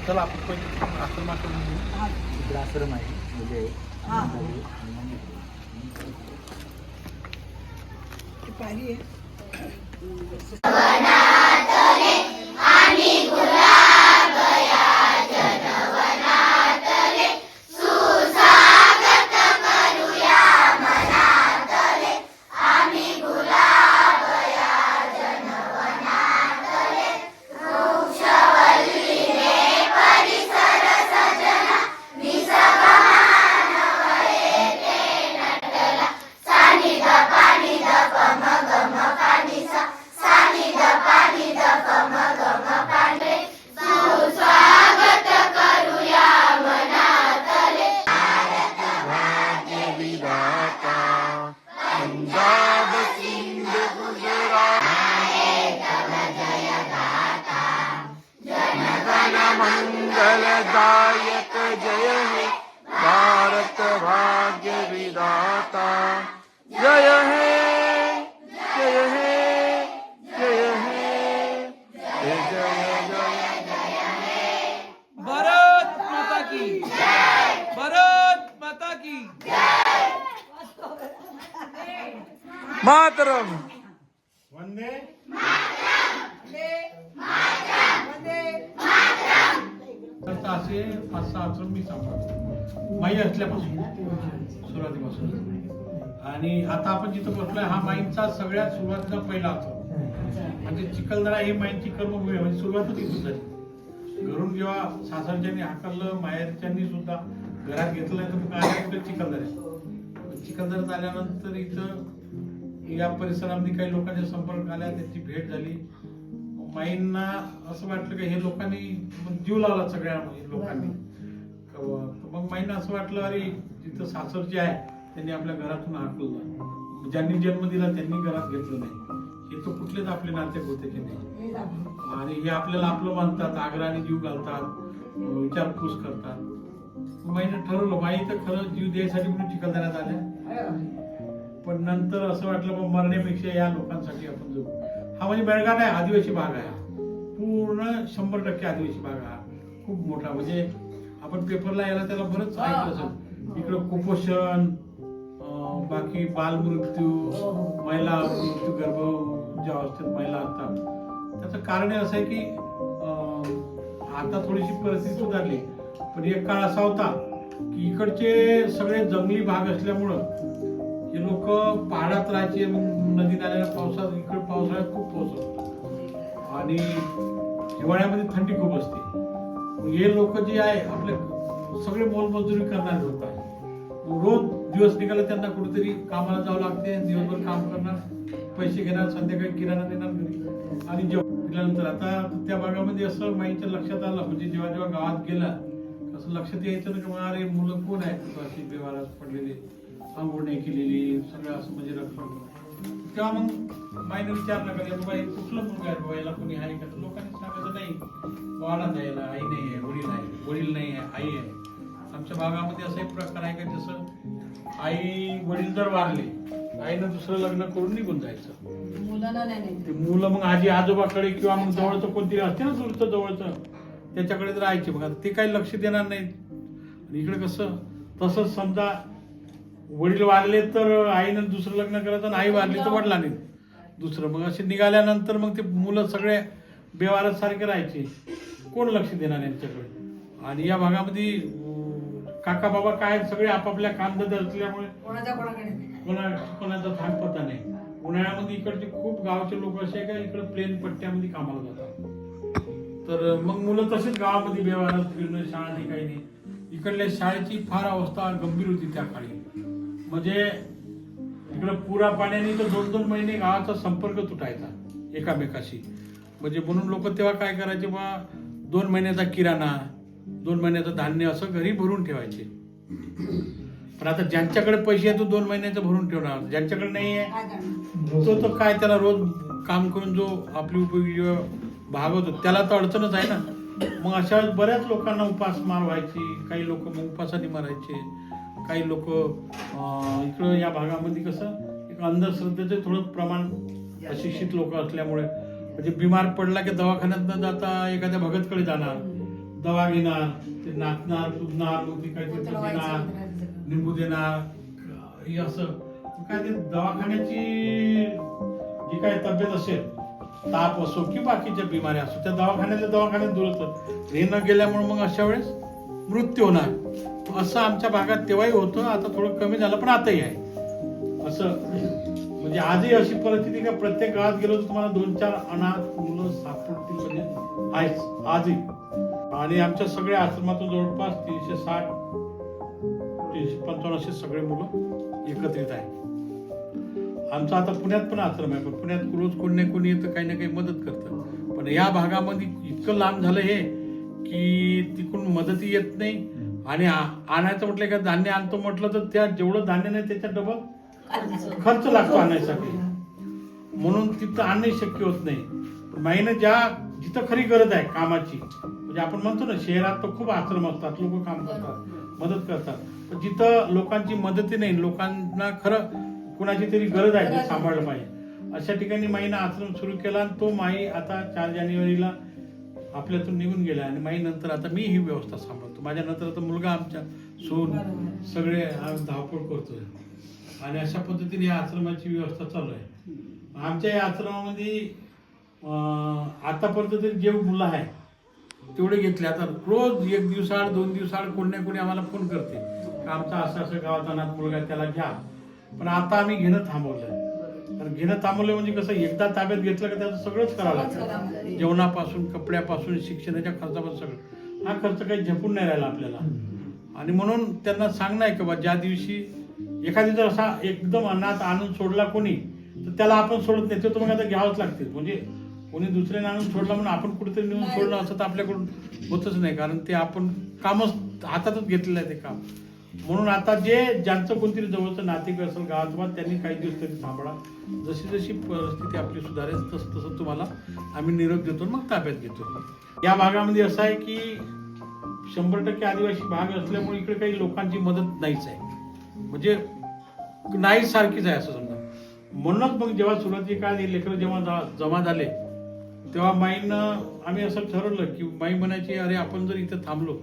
चला आपण पहिले आश्रमाकडून घेऊ. इकडे आश्रम आहे म्हणजे पाहिजे मंगलदायक जय हे भारत भाग्य विधाता जय हे जय हे जय हे जय जय भारत माता की भारत माता की मातरम वंदे असे 5-6 आश्रम मी सांभाळतो माई असल्यापासून सुरुवातीपासून. आणि आता आपण जिथं बसलोय हा माईंचा सगळ्यात सुरुवातीचा पहिला आश्रम म्हणजे चिखलदरा ही माईंची कर्मभूमी म्हणजे सुरुवातच इथून झाली. घरून जेव्हा सासरच्यांनी हाकललं माहेरच्यांनी सुद्धा घरात घेतलं नाही तर मग आल्या कुठे चिखलदऱ्यात आल्यानंतर इथं या परिसरामध्ये काही लोकांच्या संपर्क आल्या त्यांची भेट झाली. माईंना असं वाटलं की हे लोकांनी जीव लावला सगळ्या लोकांनी. मग माईंना असं वाटलं अरे जिथं सासर जे आहे त्यांनी आपल्या घरातून हाकललं, ज्यांनी जन्म दिला त्यांनी घरात घेतलं नाही, हे तर कुठलेच आपले नाते होते की नाही. आणि हे आपल्याला आपलं मानतात, आग्रहाने जीव घालतात, विचारपूस करतात. माईने ठरवलं माई तर खरं जीव द्यायसाठी म्हणून चिखलदऱ्यात आल्या. पण नंतर असं वाटलं मग मरण्यापेक्षा या लोकांसाठी आपण जगू. हा म्हणजे बेळगाव आहे, आदिवासी भाग आहे, पूर्ण 100% आदिवासी भाग हा खूप मोठा. म्हणजे आपण पेपरला यायला त्याला बरंच ऐकलं असेल. इकडं कुपोषण, बाकी बालमृत्यू, महिला मृत्यू, गर्भ ज्या अवस्थेत महिला असतात, त्याचं कारण असं आहे की आता थोडीशी परिस्थिती सुधारली पण एक काळ असा होता की इकडचे सगळे जंगली भाग असल्यामुळं हे लोक पहाडात राहायचे. मग नदी नाल्याला पावसात इकडे पावसाळ्यात खूप पाऊस असतो आणि हिवाळ्यामध्ये थंडी खूप असते. हे लोक जे आहे आपले सगळे मोलमजुरी करणारे लोक आहे. रोज दिवस निघाला त्यांना कुठेतरी कामाला जावं लागते, दिवसभर काम करणार, पैसे घेणार, संध्याकाळी किराणा देणार घरी आणि जेवल्यानंतर. आता त्या भागामध्ये असं माईच्या लक्षात आलं म्हणजे जेव्हा जेव्हा गावात गेला असं लक्षात यायचं ना की अरे मुलं कोण आहेत अशी बेवारस पडलेली, आंघोळ नाही केलेली, सगळं असं म्हणजे रखड. तेव्हा मग माईने विचारलं का बाबा हे कुठलं मुलगा आहे बाबा, याला कोणी आहे का? लोकांनी सांगायचं नाही, वाढत आहे, याला आई नाही आहे, वडील नाही आहे, आई आहे. आमच्या भागामध्ये असा एक प्रकार आहे का जसं आई वडील जर वारले, आईनं दुसरं लग्न करून निघून जायचं. ते मुलं मग आजी आजोबाकडे किंवा मग जवळचं कोणतरी असते ना दूरचं जवळचं त्याच्याकडे राहायचे. बघा ते काही लक्ष देणार नाहीत. इकडे कसं तसंच समजा वडील वारले तर आईनं दुसरं लग्न करायचं आणि आई वारली तर वडिलांनी दुसरं. मग असे निघाल्यानंतर मग ते मुलं सगळे बेवारस सारखे राहायचे, कोण लक्ष देणार यांच्याकडे. आणि या भागामध्ये काका बाबा काय सगळे आपापल्या कामधंदे असल्यामुळे कोणाचा थांग पत्ता नाही. उन्हाळ्यामध्ये इकडचे खूप गावचे लोक असे आहे का इकडे प्लेन पट्ट्यामध्ये कामाला जातात. तर मग मुलं तसेच गावामध्ये बेवारस फिरणं, शाळा नाही काही नाही. इकडल्या शाळेची फार अवस्था गंभीर होती त्या काळी. म्हणजे इकडं पुरा पाण्याने तर 2-2 महिने गावाचा संपर्क तुटायचा एकामेकाशी. म्हणजे म्हणून लोक तेव्हा काय करायचे बा 2 महिन्याचा किराणा, 2 महिन्याचं धान्य असं घरी भरून ठेवायचे. पण आता ज्यांच्याकडे पैसे आहे तो 2 महिन्याचं भरून ठेवणार, ज्यांच्याकडे नाही आहे तो काय त्याला रोज काम करून जो आपली उपयोगी भागवतो त्याला तर अडचणच आहे ना. मग अशा बऱ्याच लोकांना उपासमार व्हायची, काही लोक मग उपासाने मरायचे, काही लोक इकडं या भागामध्ये कसं एक अंधश्रद्धेचं थोडं प्रमाण, अशिक्षित लोक असल्यामुळे म्हणजे बिमार पडला की दवाखान्यात न जाता एखाद्या भगतकडे जाणार, दवा घेणार, ते नाचणार कुदणार, मग ती काय ते देणार, निंबू देणार, हे असं काय ते दवाखान्याची जी काय तब्येत असेल, ताप असो की बाकीच्या बिमाऱ्या असो, त्या दवाखान्यात दुरत हे न गेल्यामुळे मग अशा वेळेस मृत्यू होणार. असं आमच्या भागात तेव्हाही होतं, आता थोडं कमी झालं पण आताही आहे. असं म्हणजे आजही अशी परिस्थिती का प्रत्येक गावात गेलो तर तुम्हाला 2-4 अनाथ मुलं सापडतील म्हणजे आहेच आजही. आणि आमच्या सगळ्या आश्रमातून जवळपास 360 355 असे सगळे मुलं एकत्रित आहेत. आमचा आता पुण्यात पण आश्रम आहे, पण पुण्यात रोज कोणी ना कोणी येतं, काही ना काही मदत करतं. पण या भागामध्ये इतकं लांब झालं हे की तिकडून मदतही येत नाही. आणि आणायचं म्हटलं का धान्य आणतो म्हटलं तर त्या जेवढं धान्य नाही त्याच्या डबल खर्च लागतो आणण्यासाठी, म्हणून तिथं आणणे शक्य होत नाही. माईनं जिथं खरी गरज आहे कामाची, म्हणजे आपण म्हणतो ना शहरात तर खूप आश्रम असतात, लोक काम करतात, मदत करतात, पण जिथं लोकांची मदती नाही, लोकांना खरं कुणाची तरी गरज आहे ते सांभाळलं पाहिजे, अशा ठिकाणी माईनं आश्रम सुरू केला. आणि तो माई आता 4 जानेवारीला आपल्यातून निघून गेला. आणि माई नंतर आता मी ही व्यवस्था सांभाळतो. माझ्या नंतर आता मुलगा, आमच्या सून, सगळे आज धावपळ करतोय. आणि अशा पद्धतीने या आश्रमाची व्यवस्था चालू आहे. आमच्या या आश्रमामध्ये आतापर्यंत तरी जे मुलं आहे तेवढे घेतले. आता रोज 1 दिवसाआड 2 दिवसाआड कोणी ना कोणी आम्हाला फोन करते का आमचा असं गावात अनाथ मुलगा त्याला घ्या. पण आता आम्ही घेणं थांबवलंय. कारण घेणं थांबवलं म्हणजे कसं, एकदा ताब्यात घेतलं का त्याचं सगळंच करावं लागतं, जेवणापासून कपड्यापासून शिक्षणाच्या खर्चापासून सगळं. हा खर्च काही झेपून नाही राहिला आपल्याला. आणि म्हणून त्यांना सांगणं आहे की बा ज्या दिवशी एखादी जर असा एकदम अनाथ आणून सोडला कोणी, तर त्याला आपण सोडत नाही, ते तुम्हाला आता घ्यावंच लागते. म्हणजे कोणी दुसऱ्याने आणून सोडला म्हणून आपण कुठेतरी नेऊन सोडणं असं तर आपल्याकडून होतच नाही, कारण ते आपण कामच हातातच घेतलेलं आहे ते काम. म्हणून आता ज्यांचं कोणतरी जवळचं नातेवाईक असेल गावात, त्यांनी काही दिवस तरी थांबडा. जशी जशी परिस्थिती आपली सुधारेल तसं तसं तुम्हाला आम्ही निरोप देतो, मग ताब्यात घेतो. या भागामध्ये असं आहे की 100% आदिवासी भाग असल्यामुळे इकडे काही लोकांची मदत नाहीच आहे, म्हणजे नाही सारखीच आहे असं समजा. म्हणूनच मग जेव्हा सुरुवाती काळी लेकरं जेव्हा जमा झाले तेव्हा माईनं आम्ही असं ठरवलं की माई म्हणायची, अरे आपण जर इथं थांबलो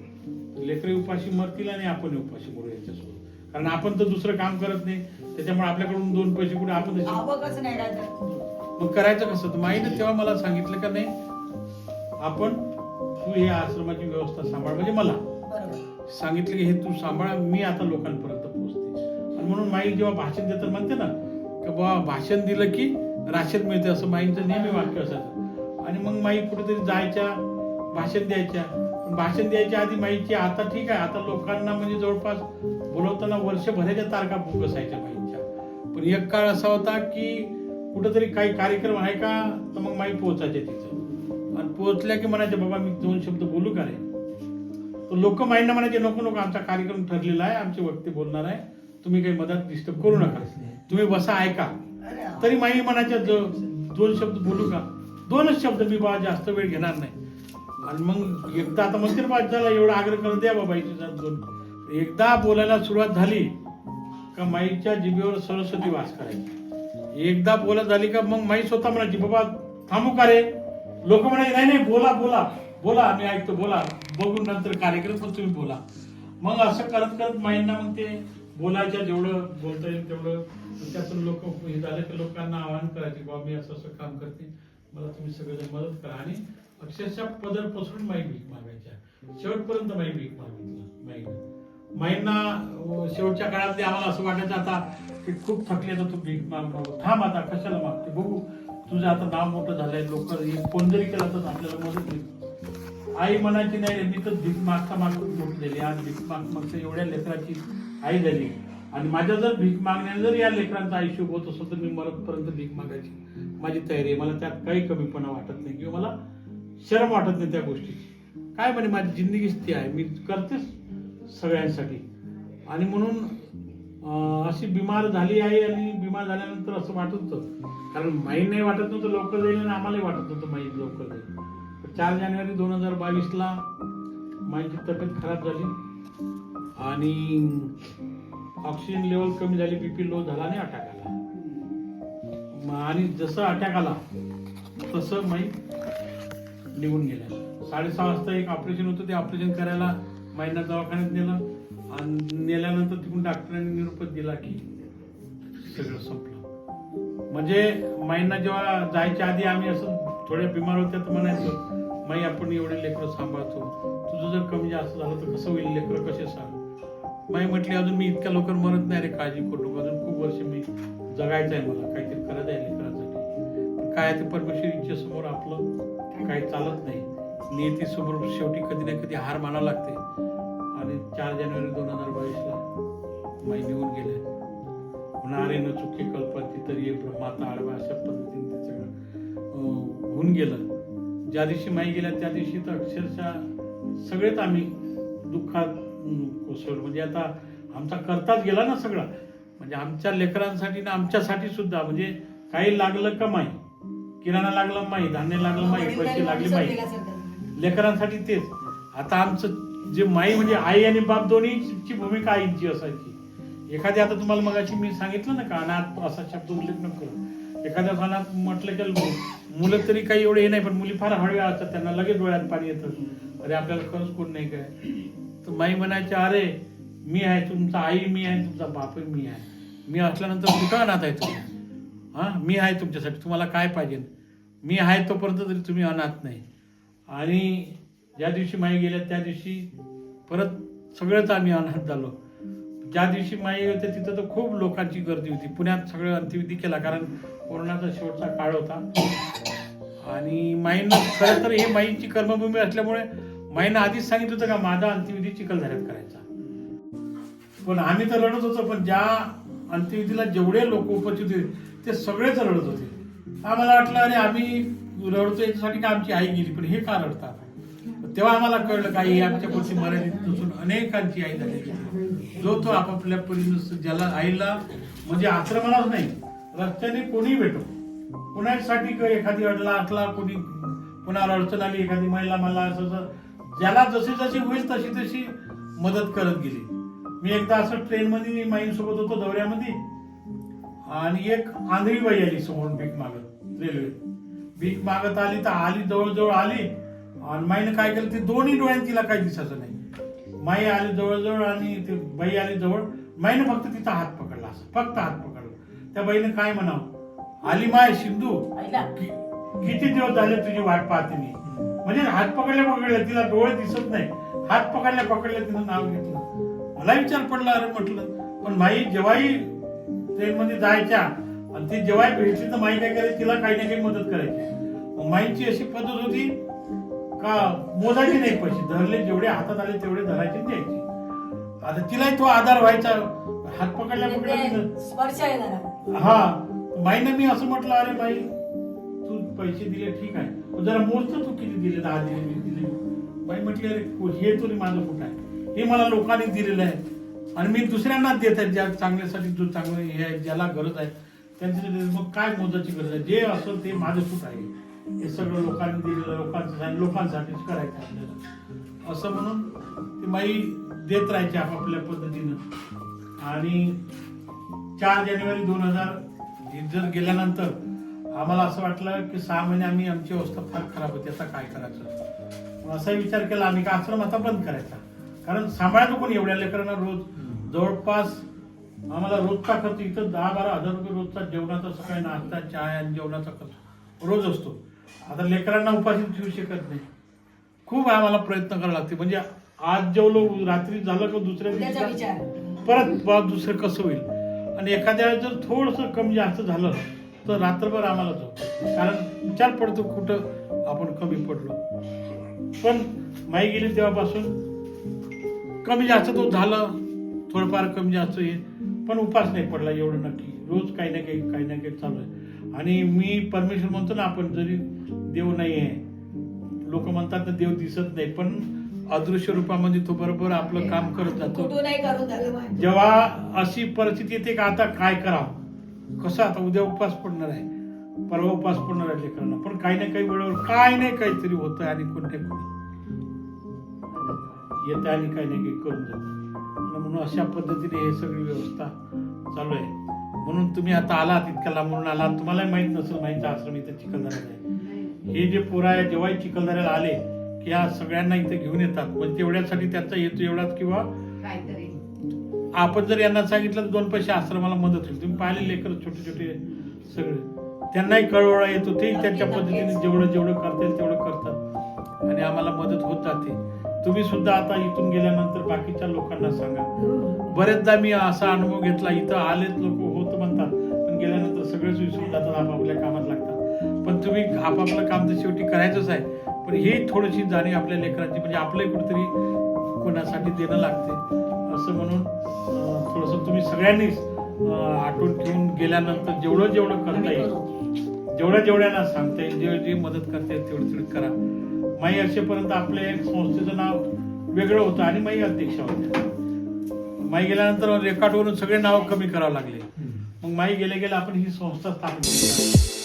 लेकरे उपाशी मरतील आणि आपण उपाशी मरू याच्यासोबत, कारण आपण तर दुसरं काम करत नाही, त्याच्यामुळे आपल्याकडून 2 पैसे कुठे आपण मग करायचं कसं. तर माईनं तेव्हा मला सांगितलं का नाही आपण तू हे आश्रमाची व्यवस्था सांभाळ, म्हणजे मला सांगितलं की हे तू सांभाळ, मी आता लोकांपर्यंत पोहोचते. आणि म्हणून माई जेव्हा भाषण देतात म्हणते ना की बाबा भाषण दिलं की राशन मिळते, असं माईंचं नेहमी वाक्य असायचं. आणि मग माई कुठेतरी जायच्या, भाषण द्यायच्या. पण भाषण द्यायच्या आधी माईची आता ठीक आहे, आता लोकांना म्हणजे जवळपास बोलवताना वर्षभराच्या तारखा बुक असायच्या माईच्या. पण एक काळ असा होता की कुठेतरी काही कार्यक्रम आहे का, तर मग माई पोहोचायचे तिथं. आणि पोहोचल्या की म्हणायचे बाबा मी 2 शब्द बोलू का रे. तर लोक माईंना म्हणायचे नको नको, आमचा कार्यक्रम ठरलेला आहे, आमचे वक्ते बोलणार आहे, तुम्ही काही मदत डिस्टर्ब करू नका, तुम्ही बसा ऐका. तरी माई म्हणायच्या 2 शब्द बोलू का, 2च शब्द, मी बाबा जास्त वेळ घेणार नाही. आणि मग एकदा आता मंदिर बाजाला एवढा आग्रह करत द्या बाबा, एकदा बोलायला सुरुवात झाली का माईच्या जिभेवर सरस्वती वास करायची. एकदा बोलत झाली का मग माई स्वतः म्हणायची बाबा थांबू का रे. लोक म्हणायचे नाही नाही बोला बोला बोला, आम्ही ऐकतो, बोला, बघून नंतर कार्यक्रम पण तुम्ही बोला. मग असं करत करत माईंना मग ते बोलायच्या, जेवढं बोलता येईल तेवढं. त्यातून लोक हे झाले की लोकांना आवाहन करायचे बाबा मी असं असं काम करते, मला तुम्ही सगळेजण मदत करा. आणि अक्षरशः पदर पसरून माई भीक मागायच्या, शेवटपर्यंत माई भीक मागितलं. माईंना शेवटच्या काळात आम्हाला असं वाटायचं आता की खूप थकले तर तू भीक माग, थांब आता कशाला मागते, बघू तुझं आता नाव मोठं झालंय, लोक फोन जरी केला तर आपल्याला मदत होईल. आई म्हणायची नाही मी तर भीक मागता मागून मोठी झाली, आज भीक मागता एवढ्या लेकराची आई झाली. आणि माझ्या जर भीक मागण्याने जर या लेकरांचं आयुष्य होत असं तर मी मरतपर्यंत भीक मागायची माझी तयारी आहे. मला त्यात काही कमीपणा वाटत नाही किंवा मला शरम वाटत नाही त्या गोष्टीची. काय म्हणे माझी जिंदगीच ती आहे, मी करतेच सगळ्यांसाठी. आणि म्हणून अशी बिमार झाली आहे. आणि बिमार झाल्यानंतर असं वाटत होतं, कारण माई नाही वाटत नव्हतं लवकर जाईल आणि आम्हालाही वाटत नव्हतं माई लवकर जाईल. 4 जानेवारी 2022ला माईची तब्येत खराब झाली आणि ऑक्सिजन लेवल कमी झाली, बीपी लो झाला आणि अटॅक आला. आणि जसं अटॅक आला तसं माई निघून गेल्या. 6:30 वाजता एक ऑपरेशन होतं. ते ऑपरेशन करायला माईंना दवाखान्यात नेलं आणि नेल्यानंतर तिकडून डॉक्टरांनी निरोप दिला की सगळं संपलं. म्हणजे माईंना जेव्हा जायच्या आधी आम्ही असं थोड्या बिमार होत्या तर म्हणायचो, माई आपण एवढे लेकरं सांभाळतो, तुझं जर कमी जास्त झालं तर कसं होईल, लेकरं कसे सांग. माई म्हटली अजून मी इतक्या लवकर मरत नाही रे, काळजी करू नको, अजून खूप वर्ष मी जगायचं आहे, मला काहीतरी करायचं आहे लेकरांसाठी. काय ते परमेश्वर इच्छेसमोर आपलं काही चालत नाही, नियतीसमोर शेवटी कधी ना कधी हार मानावं लागते. आणि 4 जानेवारी 2022 माई निघून गेले. होणारे न चुके कल्पती तरी ब्रह्माता आडवा, अशा पद्धतीने ते सगळं होऊन गेलं. ज्या दिवशी माई गेल्या त्या दिवशी तर अक्षरशः सगळेच आम्ही दुःखात कोसळलो. म्हणजे आता आमचा करताच गेला ना सगळा. म्हणजे आमच्या लेकरांसाठी ना आमच्यासाठी सुद्धा, म्हणजे काही लागलं का माई, किराणा लागला माई, धान्य लागलं माई, पैसे लागले माई, लेकरांसाठी तेच. आता आमचं जे माई म्हणजे आई आणि बाप दोन्हीची भूमिका आईची असायची. एखादी आता तुम्हाला मगाशी मी सांगितलं ना का अनाथ असा शब्द उल्लेख न करू. एखाद्या अनाथ म्हटलं की मुलं तरी काही एवढे हे नाही, पण मुली फार हळव्या असतात, त्यांना लगेच डोळ्यात पाणी येतं, अरे आपल्याला खरंच कोण नाही काय. तर माई म्हणायच्या, अरे मी आहे, तुमचा आई मी आहे, तुमचा बापही मी आहे, मी असल्यानंतर कुठं अनाथ आहे तुम्ही, हां मी आहे तुमच्यासाठी, तुम्हाला काय पाहिजे, मी आहे तोपर्यंत तरी तुम्ही अनाथ नाही. आणि ज्या दिवशी माई गेल्या त्या दिवशी परत सगळंच आम्ही अनाथ झालो. ज्या दिवशी माई होते तिथं तर खूप लोकांची गर्दी होती. पुण्यात सगळं अंत्यविधी केला, कारण कोरोनाचा शेवटचा काळ होता. आणि माईनं खरं तर हे माईची कर्मभूमी असल्यामुळे माईनं आधीच सांगितलं होतं का माझा अंत्यविधी चिखलदऱ्यात करायचा. पण आम्ही तर रडत होतो, पण ज्या अंत्यविधीला जेवढे लोक उपस्थित होते ते सगळेच रडत होते. आम्हाला वाटलं अरे आम्ही रडतो याच्यासाठी का आमची आई गेली, पण हे का रडतात. तेव्हा आम्हाला कळलं काही आमच्या पुढची मर्यादित नसून अनेकांची आई झालेली आहे. जो तो आपापल्या परीने ज्याला आईला म्हणजे आश्रमालाच नाही, रस्त्याने कोणी भेटो, कुणासाठी एखादी अडला कोणी, कुणाला अडचण आली, एखादी महिला मला असं, ज्याला जशी जशी होईल तशी तशी मदत करत गेली. मी एकदा असं ट्रेनमध्ये माईंसोबत होतो दौऱ्यामध्ये, आणि एक आंधळी बाई आली समोरून भीक मागत, रेल्वे भीक मागत आली तर आली, जवळजवळ आली, आणि माईनं काय केलं, ते दोन्ही डोळ्यात तिला काही दिसायचं नाही. माई आली जवळजवळ आणि ती बाई आली जवळ, माईनं फक्त तिचा हात पकडला, असं फक्त हात पकडला. त्या बाईनं काय म्हणावं, आली माय सिंधू, किती दिवस झाले तुझी वाट पाहते मी. म्हणजे हात पकडल्या तिला डोळे दिसत नाही, हात पकडल्या तिनं नाव घेतलं. मला विचार पडला, अरे म्हटलं, पण माई जेव्हाही ट्रेन मध्ये जायच्या आणि ती जेव्हा भेटली तर माई काय करायची, तिला काही ना काही मदत करायची. माईची अशी पद्धत होती का मोजायचे नाही पैसे, धरले जेवढे हातात आले तेवढे धरायचे द्यायचे. आता तिलाही तो आधार व्हायचा, हात पकडल्या हा. माईने मी असं म्हटलं, अरे माई तू पैसे दिले ठीक आहे, जरा मोजतो तू किती दिले, 10 दिले 20 दिले. माई म्हटली, अरे हे तुला माझं कुठं आहे, हे मला लोकांनी दिलेलं आहे आणि मी दुसऱ्यांना देत आहे, ज्या चांगल्यासाठी जो चांगलं हे आहे, ज्याला गरज आहे त्यांच्या. मग काय मोजाची गरज आहे, जे असेल ते माझं सुट आहे, हे सगळं लोकांनी दिलेलं, लोकांसाठीच करायचं आपल्याला, असं म्हणून ती माई देत राहायची आपापल्या पद्धतीनं. आणि 4 जानेवारी 2000 गेल्यानंतर आम्हाला असं वाटलं की 6 महिने आमची अवस्था फार खराब होती, आता काय करायचं. असा विचार केला आम्ही का आश्रम आता बंद करायचा, कारण सांभाळतो कोण एवढ्या लेकरांना. रोज जवळपास आम्हाला रोजचा खर्च इथं 10-12 हजार रुपये रोजचा जेवणाचा, सकाळी नाश्ता चहा आणि जेवणाचा खर्च रोज असतो. आता लेकरांना उपाशी ठेवू शकत नाही, खूप आम्हाला प्रयत्न करावा लागते. म्हणजे आज जेवलो, रात्री झालं का दुसऱ्या दिवशी परत दुसरं कसं होईल. आणि एखाद्या वेळेस जर थोडंसं कमी जास्त झालं तर रात्रभर आम्हाला जाऊ, कारण विचार पडतो कुठं आपण कमी पडलो. पण माई गेली तेव्हापासून कमी जास्त तो झालं, थोडंफार कमी जास्त येईल, पण उपास नाही पडला एवढं नक्की. रोज काही ना काही चालू आहे. आणि मी परमेश्वर म्हणतो ना, आपण जरी देव नाही आहे, लोक म्हणतात ना देव दिसत नाही, पण अदृश्य रूपामध्ये तो बरोबर आपलं काम करत जातो. जेव्हा अशी परिस्थिती येते का आता काय करावं, कसं, आता उद्या उपवास पडणार आहे, परवा उपवास पडणार आहे लेकरांना, पण काही ना काही वेळेवर काय नाही काहीतरी होतं आणि कोणत्या येतं आणि काही ना काही करून जातं. म्हणून अशा पद्धतीने हे सगळी व्यवस्था चालू आहे. म्हणून तुम्ही आता आलात, इतक्या लांबून आलात, तुम्हालाही माहित नसेल माईंचा आश्रम इथं चिखलदऱ्यात आहे. हे जे पोरं आहे जेव्हाही चिखलदऱ्याला आले की या सगळ्यांना इथे घेऊन येतात. म्हणजे तेवढ्यासाठी त्यांचा हेतू एवढाच किंवा काहीतरी आपण जर यांना सांगितलं तर 2 पैसे आश्रमाला मदत होईल. तुम्ही पाहिले लेकर छोटे छोटे सगळे, त्यांनाही कळवळा येतो, ते त्यांच्या पद्धतीने जेवढं जेवढं करता येईल तेवढं करतात आणि आम्हाला मदत होत जाते. तुम्ही सुद्धा आता इथून गेल्यानंतर बाकीच्या लोकांना सांगा. बरेचदा मी असा अनुभव घेतला, इथं आलेत लोक होत म्हणतात पण गेल्यानंतर सगळेच विसरून जातात, आपापल्या कामात लागतात. पण तुम्ही आपापलं काम तर शेवटी करायचंच आहे, पण ही थोडीशी जाणीव आपल्या लेकरांची, म्हणजे आपलंही कुठेतरी कोणासाठी देणं लागते असं म्हणून थोडंसं तुम्ही सगळ्यांनीच आठवण ठेवून गेल्यानंतर जेवढं जेवढं करता येईल, जेवढ्यांना सांगता येईल, जी मदत करता येईल तेवढी करा. माई असेपर्यंत आपल्या एक संस्थेचं नाव वेगळं होतं आणि माई अध्यक्ष होत्या. माई गेल्यानंतर रेकॉर्डवरून सगळे नाव कमी करावं लागले. मग माई गेल्या आपण ही संस्था स्थापन केली.